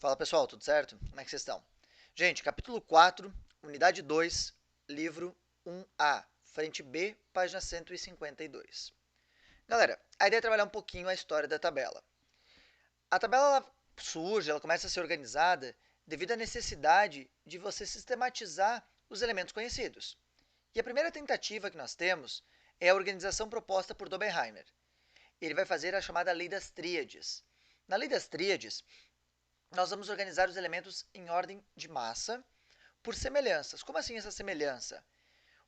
Fala pessoal, tudo certo? Como é que vocês estão? Gente, capítulo 4, unidade 2, livro 1A, frente B, página 152. Galera, a ideia é trabalhar um pouquinho a história da tabela. A tabela ela surge, ela começa a ser organizada devido à necessidade de você sistematizar os elementos conhecidos. E a primeira tentativa que nós temos é a organização proposta por Dobenheimer. Ele vai fazer a chamada lei das tríades. Na lei das tríades, nós vamos organizar os elementos em ordem de massa por semelhanças. Como assim essa semelhança?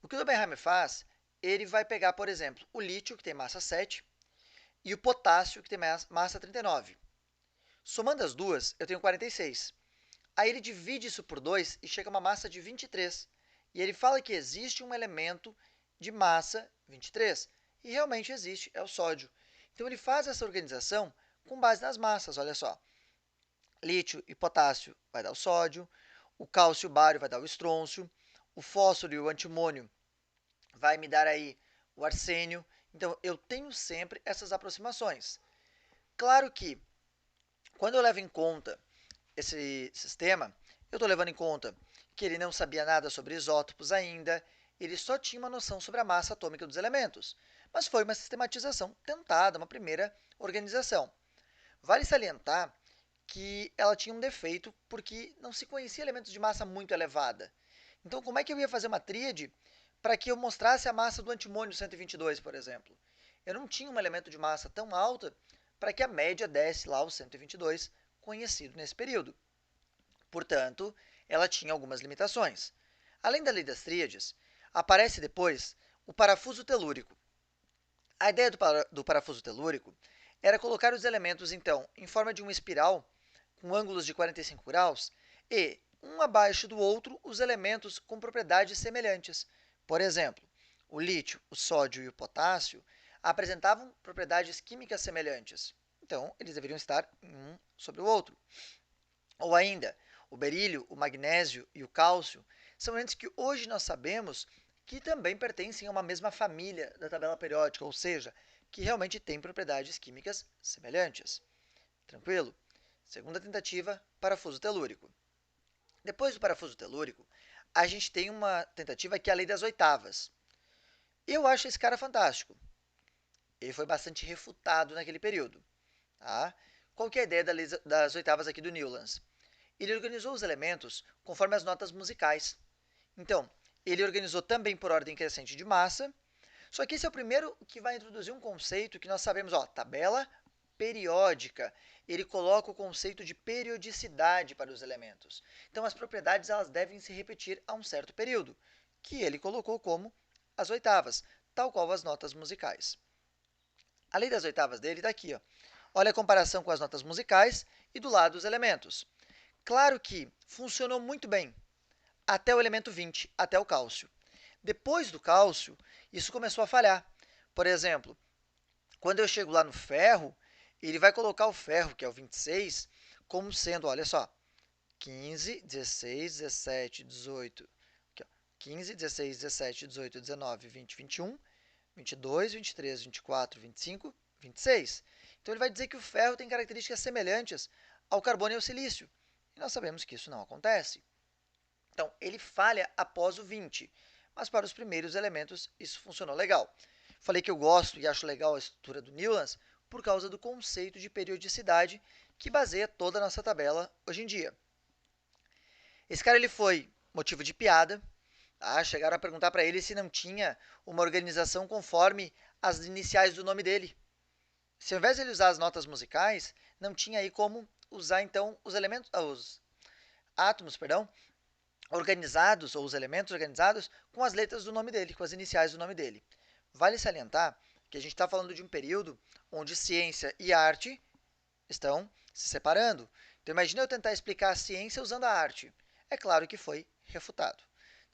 O que o Oppenheimer faz, ele vai pegar, por exemplo, o lítio, que tem massa 7, e o potássio, que tem massa 39. Somando as duas, eu tenho 46. Aí ele divide isso por 2 e chega a uma massa de 23. E ele fala que existe um elemento de massa 23. E realmente existe, é o sódio. Então ele faz essa organização com base nas massas, olha só. Lítio e potássio vai dar o sódio, o cálcio e o bário vai dar o estrôncio, o fósforo e o antimônio vai me dar aí o arsênio. Então, eu tenho sempre essas aproximações. Claro que, quando eu levo em conta esse sistema, eu estou levando em conta que ele não sabia nada sobre isótopos ainda, ele só tinha uma noção sobre a massa atômica dos elementos. Mas foi uma sistematização tentada, uma primeira organização. Vale salientar que ela tinha um defeito porque não se conhecia elementos de massa muito elevada. Então, como é que eu ia fazer uma tríade para que eu mostrasse a massa do antimônio 122, por exemplo? Eu não tinha um elemento de massa tão alta para que a média desse lá o 122 conhecido nesse período. Portanto, ela tinha algumas limitações. Além da lei das tríades, aparece depois o parafuso telúrico. A ideia do parafuso telúrico era colocar os elementos, então, em forma de uma espiral com ângulos de 45 graus e, um abaixo do outro, os elementos com propriedades semelhantes. Por exemplo, o lítio, o sódio e o potássio apresentavam propriedades químicas semelhantes. Então, eles deveriam estar um sobre o outro. Ou ainda, o berílio, o magnésio e o cálcio são elementos que hoje nós sabemos que também pertencem a uma mesma família da tabela periódica, ou seja, que realmente têm propriedades químicas semelhantes. Tranquilo? Segunda tentativa, parafuso telúrico. Depois do parafuso telúrico, a gente tem uma tentativa que é a lei das oitavas. Eu acho esse cara fantástico. Ele foi bastante refutado naquele período. Tá? Qual que é a ideia das oitavas aqui do Newlands? Ele organizou os elementos conforme as notas musicais. Então, ele organizou também por ordem crescente de massa, só que esse é o primeiro que vai introduzir um conceito que nós sabemos, ó, tabela periódica. Ele coloca o conceito de periodicidade para os elementos. Então, as propriedades elas devem se repetir a um certo período, que ele colocou como as oitavas, tal qual as notas musicais. A lei das oitavas dele está aqui, ó. Olha a comparação com as notas musicais e do lado os elementos. Claro que funcionou muito bem até o elemento 20, até o cálcio. Depois do cálcio, isso começou a falhar. Por exemplo, quando eu chego lá no ferro, ele vai colocar o ferro, que é o 26, como sendo, olha só, 15, 16, 17, 18, aqui, ó, 15, 16, 17, 18, 19, 20, 21, 22, 23, 24, 25, 26. Então ele vai dizer que o ferro tem características semelhantes ao carbono e ao silício. E nós sabemos que isso não acontece. Então, ele falha após o 20, mas para os primeiros elementos isso funcionou legal. Falei que eu gosto e acho legal a estrutura do Newlands por causa do conceito de periodicidade que baseia toda a nossa tabela hoje em dia. Esse cara ele foi motivo de piada, tá? Chegaram a perguntar para ele se não tinha uma organização conforme as iniciais do nome dele. Se ao invés de ele usar as notas musicais, não tinha aí como usar então os elementos, os átomos, perdão, organizados, ou os elementos organizados, com as letras do nome dele, com as iniciais do nome dele. Vale salientar que a gente está falando de um período onde ciência e arte estão se separando. Então, imagina eu tentar explicar a ciência usando a arte. É claro que foi refutado.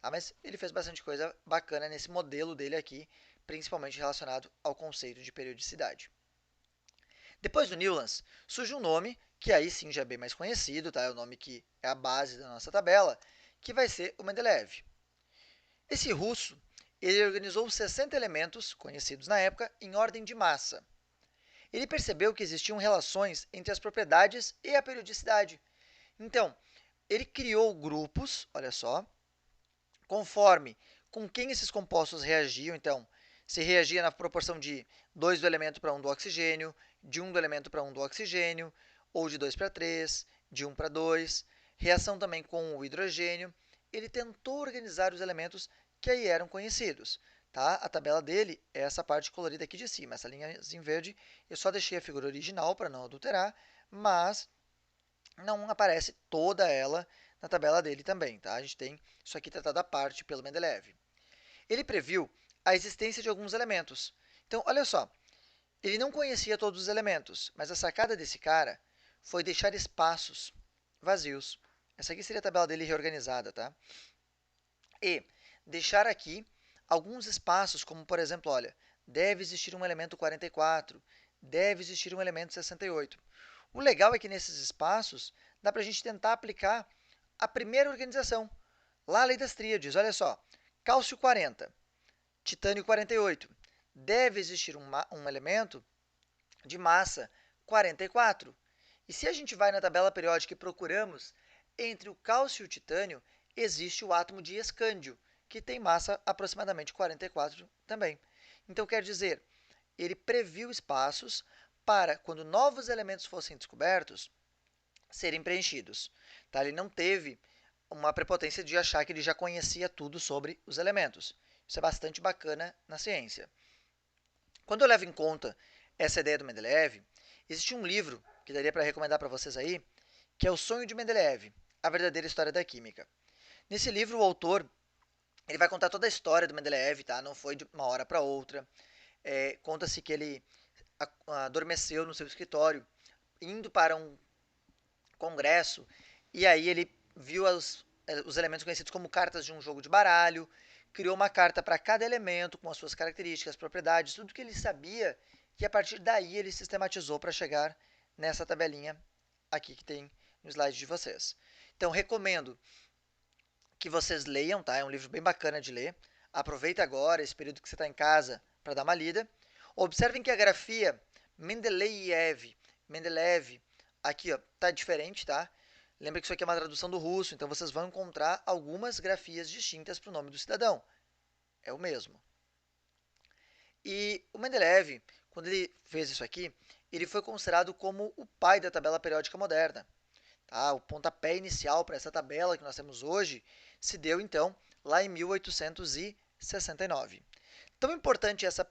Tá? Mas ele fez bastante coisa bacana nesse modelo dele aqui, principalmente relacionado ao conceito de periodicidade. Depois do Newlands, surge um nome que aí sim já é bem mais conhecido, tá? É o nome que é a base da nossa tabela, que vai ser o Mendeleev. Esse russo, ele organizou 60 elementos, conhecidos na época, em ordem de massa. Ele percebeu que existiam relações entre as propriedades e a periodicidade. Então, ele criou grupos, olha só, conforme com quem esses compostos reagiam. Então, se reagia na proporção de 2 do elemento para 1 do oxigênio, de 1 do elemento para 1 do oxigênio, ou de 2 para 3, de 1 para 2. Reação também com o hidrogênio. Ele tentou organizar os elementos que aí eram conhecidos. Tá? A tabela dele é essa parte colorida aqui de cima, essa linha em verde. Eu só deixei a figura original para não adulterar, mas não aparece toda ela na tabela dele também. Tá? A gente tem isso aqui tratado à parte pelo Mendeleev. Ele previu a existência de alguns elementos. Então, olha só, ele não conhecia todos os elementos, mas a sacada desse cara foi deixar espaços vazios. Essa aqui seria a tabela dele reorganizada, tá? E deixar aqui alguns espaços, como por exemplo, olha, deve existir um elemento 44, deve existir um elemento 68. O legal é que nesses espaços dá para a gente tentar aplicar a primeira organização, lá a lei das tríades, olha só, cálcio 40, titânio 48, deve existir um elemento de massa 44. E se a gente vai na tabela periódica e procuramos entre o cálcio e o titânio, existe o átomo de escândio, que tem massa aproximadamente 44 também. Então, quer dizer, ele previu espaços para, quando novos elementos fossem descobertos, serem preenchidos. Tá? Ele não teve uma prepotência de achar que ele já conhecia tudo sobre os elementos. Isso é bastante bacana na ciência. Quando eu levo em conta essa ideia do Mendeleev, existe um livro que daria para recomendar para vocês aí, que é O Sonho de Mendeleev, A Verdadeira História da Química. Nesse livro, o autor ele vai contar toda a história do Mendeleev, tá? Não foi de uma hora para outra. Conta-se que ele adormeceu no seu escritório, indo para um congresso, e aí ele viu os elementos conhecidos como cartas de um jogo de baralho, criou uma carta para cada elemento com as suas características, propriedades, tudo que ele sabia, e a partir daí ele sistematizou para chegar nessa tabelinha aqui que tem no slide de vocês. Então, recomendo que vocês leiam, tá? É um livro bem bacana de ler. Aproveita agora esse período que você está em casa para dar uma lida. Observem que a grafia Mendeleev, aqui ó, tá diferente, tá? Lembra que isso aqui é uma tradução do russo, então vocês vão encontrar algumas grafias distintas para o nome do cidadão. É o mesmo. E o Mendeleev, quando ele fez isso aqui, ele foi considerado como o pai da tabela periódica moderna. Tá? O pontapé inicial para essa tabela que nós temos hoje se deu, então, lá em 1869. Tão importante essa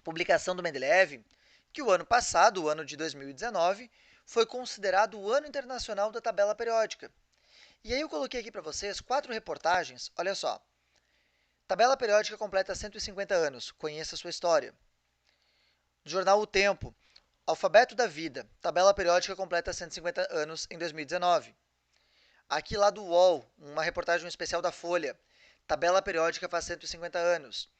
publicação do Mendeleev que o ano passado, o ano de 2019, foi considerado o Ano Internacional da Tabela Periódica. E aí eu coloquei aqui para vocês 4 reportagens, olha só. Tabela Periódica completa 150 anos, conheça sua história. Do jornal O Tempo, Alfabeto da Vida, Tabela Periódica completa 150 anos em 2019. Aqui lá do UOL, uma reportagem especial da Folha, Tabela Periódica faz 150 anos.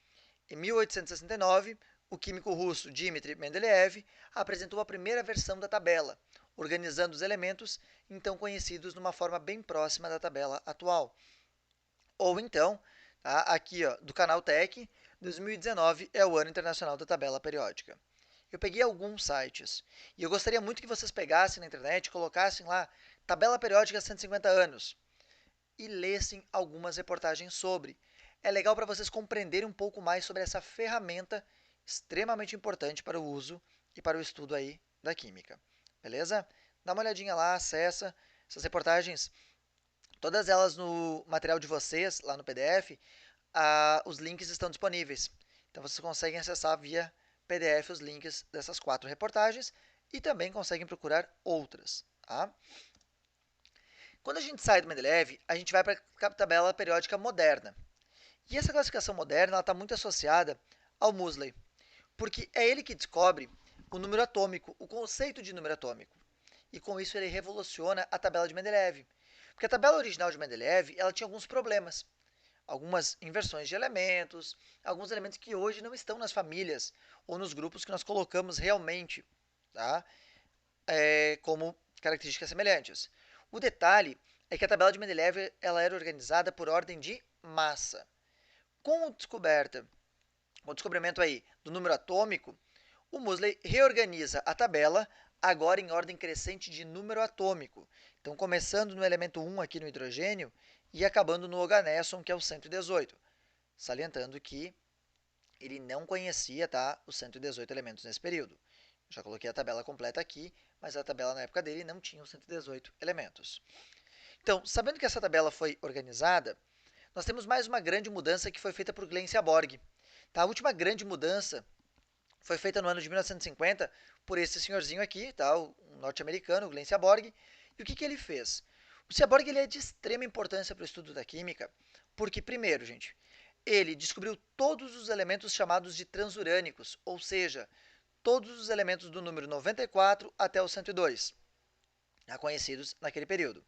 Em 1869, o químico russo Dmitry Mendeleev apresentou a primeira versão da tabela, organizando os elementos então conhecidos numa forma bem próxima da tabela atual. Ou então, tá, aqui ó, do canal Tech, 2019 é o Ano Internacional da Tabela Periódica. Eu peguei alguns sites e eu gostaria muito que vocês pegassem na internet, colocassem lá Tabela Periódica 150 anos e lessem algumas reportagens sobre. É legal para vocês compreenderem um pouco mais sobre essa ferramenta extremamente importante para o uso e para o estudo aí da química. Beleza? Dá uma olhadinha lá, acessa essas reportagens, todas elas no material de vocês, lá no PDF, os links estão disponíveis. Então vocês conseguem acessar via PDF os links dessas 4 reportagens e também conseguem procurar outras. Tá? Quando a gente sai do Mendeleev, a gente vai para a tabela periódica moderna. E essa classificação moderna está muito associada ao Moseley, porque é ele que descobre o número atômico, o conceito de número atômico. E com isso ele revoluciona a tabela de Mendeleev. Porque a tabela original de Mendeleev ela tinha alguns problemas. Algumas inversões de elementos, alguns elementos que hoje não estão nas famílias ou nos grupos que nós colocamos realmente, tá? Como características semelhantes. O detalhe é que a tabela de Mendeleev ela era organizada por ordem de massa. Com o descobrimento aí do número atômico, o Moseley reorganiza a tabela agora em ordem crescente de número atômico. Então, começando no elemento 1 aqui no hidrogênio e acabando no oganesson, que é o 118. Salientando que ele não conhecia, tá, os 118 elementos nesse período. Já coloquei a tabela completa aqui, mas a tabela na época dele não tinha os 118 elementos. Então, sabendo que essa tabela foi organizada, nós temos mais uma grande mudança que foi feita por Glenn e Borg. Tá? A última grande mudança foi feita no ano de 1950 por esse senhorzinho aqui, tá? O norte-americano, Glenn Seaborg. E o que ele fez? O Seaborg ele é de extrema importância para o estudo da química, porque, primeiro, gente, ele descobriu todos os elementos chamados de transurânicos, ou seja, todos os elementos do número 94 até o 102, conhecidos naquele período.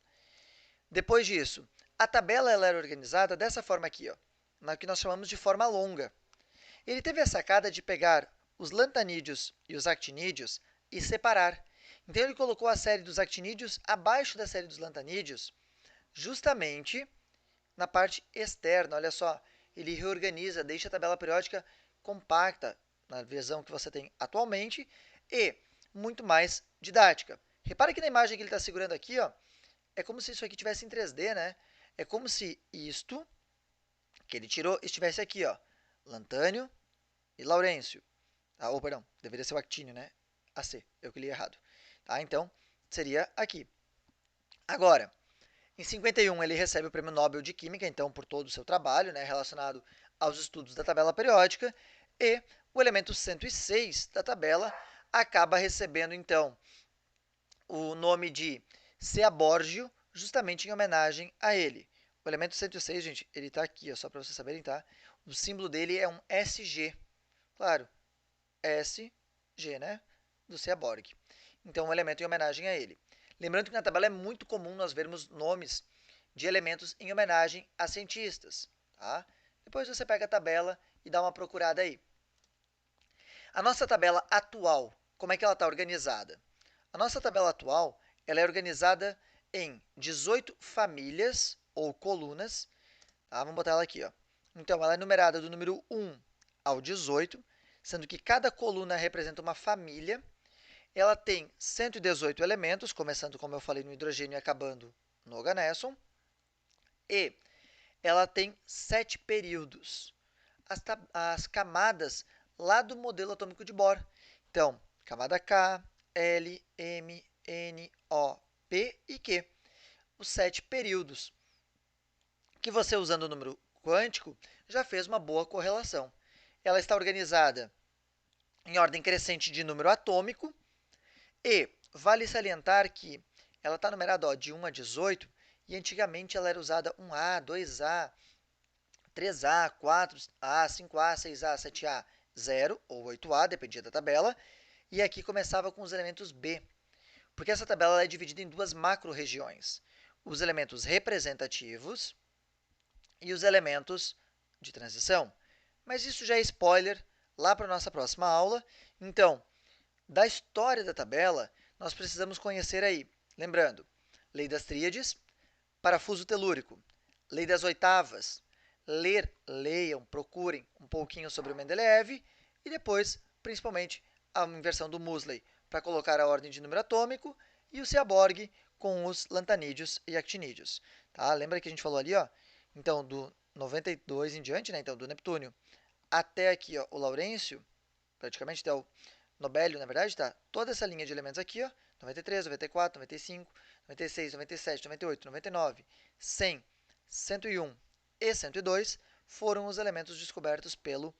Depois disso, a tabela ela era organizada dessa forma aqui, ó, na que nós chamamos de forma longa. Ele teve a sacada de pegar os lantanídeos e os actinídeos e separar. Então, ele colocou a série dos actinídeos abaixo da série dos lantanídeos, justamente na parte externa. Olha só, ele reorganiza, deixa a tabela periódica compacta, na versão que você tem atualmente, e muito mais didática. Repara que na imagem que ele está segurando aqui, ó, é como se isso aqui tivesse em 3D, né? É como se isto, que ele tirou, estivesse aqui, ó, lantânio e laurêncio. Ah, ou, perdão, deveria ser o actínio, né? AC, eu que li errado. Tá? Então, seria aqui. Agora, em 51, ele recebe o Prêmio Nobel de Química, então, por todo o seu trabalho, né, relacionado aos estudos da tabela periódica, e o elemento 106 da tabela acaba recebendo, então, o nome de Seaborgio, justamente em homenagem a ele. O elemento 106, gente, ele está aqui, ó, só para vocês saberem, tá? O símbolo dele é um SG. Claro, SG, né? Do Seaborg. Então, um elemento em homenagem a ele. Lembrando que na tabela é muito comum nós vermos nomes de elementos em homenagem a cientistas. Tá? Depois você pega a tabela e dá uma procurada aí. A nossa tabela atual, como é que ela está organizada? A nossa tabela atual ela é organizada em 18 famílias ou colunas. Tá? Vamos botar ela aqui. Ó. Então, ela é numerada do número 1 ao 18, sendo que cada coluna representa uma família. Ela tem 118 elementos, começando, como eu falei, no hidrogênio e acabando no oganesson. E ela tem 7 períodos. As camadas lá do modelo atômico de Bohr. Então, camada K, L, M, N, O, P e Q. Os 7 períodos. Que você, usando o número quântico, já fez uma boa correlação. Ela está organizada em ordem crescente de número atômico. E vale salientar que ela está numerada ó, de 1 a 18 e antigamente ela era usada 1A, 2A, 3A, 4A, 5A, 6A, 7A, 0 ou 8A, dependia da tabela. E aqui começava com os elementos B, porque essa tabela é dividida em duas macro-regiões. Os elementos representativos e os elementos de transição. Mas isso já é spoiler lá para a nossa próxima aula. Então, da história da tabela, nós precisamos conhecer aí, lembrando, lei das tríades, parafuso telúrico, lei das oitavas, leiam, procurem um pouquinho sobre o Mendeleev e depois, principalmente, a inversão do Musley para colocar a ordem de número atômico e o Seaborg com os lantanídeos e actinídeos. Tá? Lembra que a gente falou ali, ó? Então, do 92 em diante, né? Então, do Neptúnio até aqui, ó, o Laurêncio, praticamente até o Nobélio, na verdade, tá? Toda essa linha de elementos aqui, ó, 93, 94, 95, 96, 97, 98, 99, 100, 101 e 102 foram os elementos descobertos pelo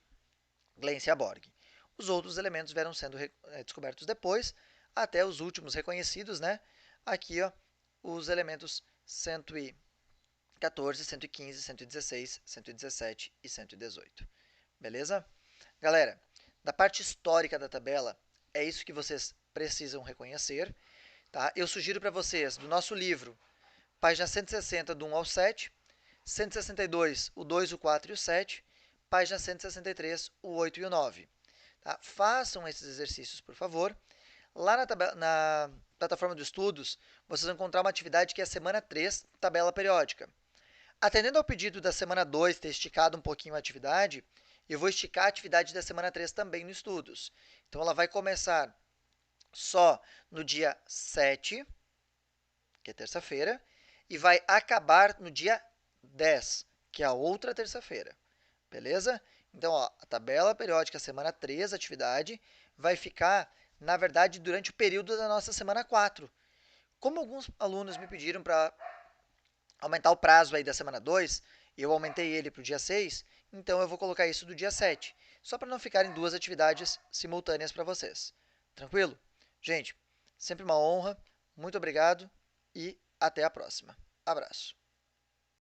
Glenn Seaborg. Os outros elementos vieram sendo descobertos depois, até os últimos reconhecidos, né? Aqui, ó, os elementos 114, 115, 116, 117 e 118. Beleza? Galera, da parte histórica da tabela, é isso que vocês precisam reconhecer. Tá? Eu sugiro para vocês, do nosso livro, página 160, do 1 ao 7, 162, o 2, o 4 e o 7, página 163, o 8 e o 9. Tá? Façam esses exercícios, por favor. Lá na plataforma de estudos, vocês vão encontrar uma atividade que é a semana 3, tabela periódica. Atendendo ao pedido da semana 2 ter esticado um pouquinho a atividade, eu vou esticar a atividade da semana 3 também no estudos. Então, ela vai começar só no dia 7, que é terça-feira, e vai acabar no dia 10, que é a outra terça-feira. Beleza? Então, ó, a tabela periódica semana 3, atividade, vai ficar, na verdade, durante o período da nossa semana 4. Como alguns alunos me pediram para aumentar o prazo aí da semana 2, eu aumentei ele para o dia 6, então eu vou colocar isso do dia 7, só para não ficarem duas atividades simultâneas para vocês. Tranquilo? Gente, sempre uma honra, muito obrigado e até a próxima. Abraço.